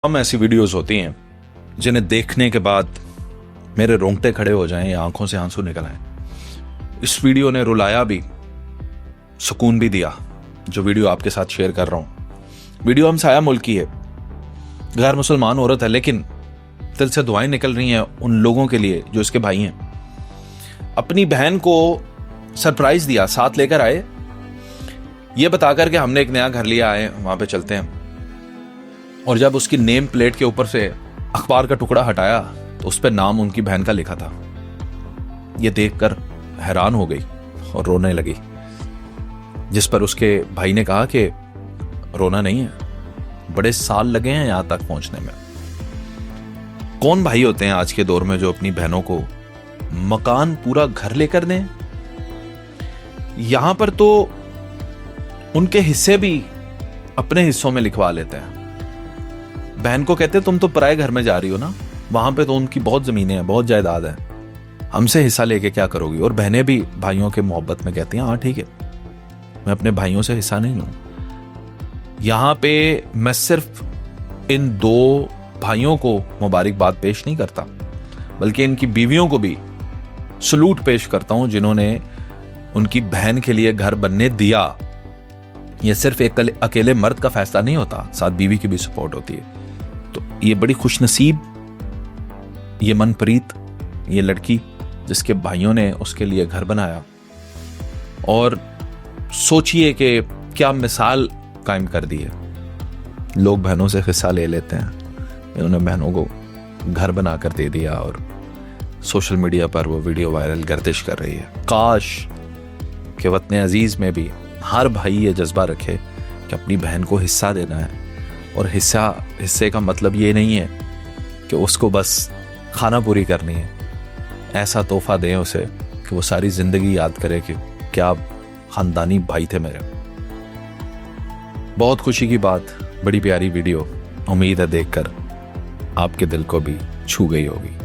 हम ऐसी वीडियोस होती हैं जिन्हें देखने के बाद मेरे रोंगटे खड़े हो जाएं या आंखों से आंसू निकल आए। इस वीडियो ने रुलाया भी, सुकून भी दिया। जो वीडियो आपके साथ शेयर कर रहा हूं, वीडियो हम साया मुल्क की है, गैर मुसलमान औरत है, लेकिन दिल से दुआएं निकल रही हैं उन लोगों के लिए जो इसके भाई हैं। अपनी बहन को सरप्राइज दिया, साथ लेकर आए, ये बताकर कि हमने एक नया घर लिया है, वहां पे चलते हैं। और जब उसकी नेम प्लेट के ऊपर से अखबार का टुकड़ा हटाया तो उस पर नाम उनकी बहन का लिखा था। ये देखकर हैरान हो गई और रोने लगी, जिस पर उसके भाई ने कहा कि रोना नहीं है, बड़े साल लगे हैं यहां तक पहुंचने में। कौन भाई होते हैं आज के दौर में जो अपनी बहनों को मकान, पूरा घर लेकर दें? यहां पर तो उनके हिस्से भी अपने हिस्सों में लिखवा लेते हैं। बहन को कहते तुम तो पराए घर में जा रही हो ना, वहां पे तो उनकी बहुत जमीनें हैं, बहुत जायदाद है, हमसे हिस्सा लेके क्या करोगी? और बहनें भी भाइयों के मोहब्बत में कहती हैं हाँ ठीक है, मैं अपने भाइयों से हिस्सा नहीं लूं। यहां पे मैं सिर्फ इन दो भाइयों को मुबारकबाद पेश नहीं करता, बल्कि इनकी बीवियों को भी सलूट पेश करता हूं, जिन्होंने उनकी बहन के लिए घर बनने दिया। यह सिर्फ एक अकेले मर्द का फैसला नहीं होता, साथ बीवी की भी सपोर्ट होती है। तो ये बड़ी खुशनसीब, ये मनप्रीत, ये लड़की जिसके भाइयों ने उसके लिए घर बनाया। और सोचिए कि क्या मिसाल कायम कर दी है। लोग बहनों से हिस्सा ले लेते हैं, इन्होंने बहनों को घर बनाकर दे दिया और सोशल मीडिया पर वो वीडियो वायरल गर्दिश कर रही है। काश कि वतन अजीज में भी हर भाई ये जज्बा रखे कि अपनी बहन को हिस्सा देना है। और हिस्से का मतलब ये नहीं है कि उसको बस खाना पूरी करनी है। ऐसा तोहफा दें उसे कि वो सारी जिंदगी याद करे कि क्या खानदानी भाई थे मेरे। बहुत खुशी की बात, बड़ी प्यारी वीडियो, उम्मीद है देखकर आपके दिल को भी छू गई होगी।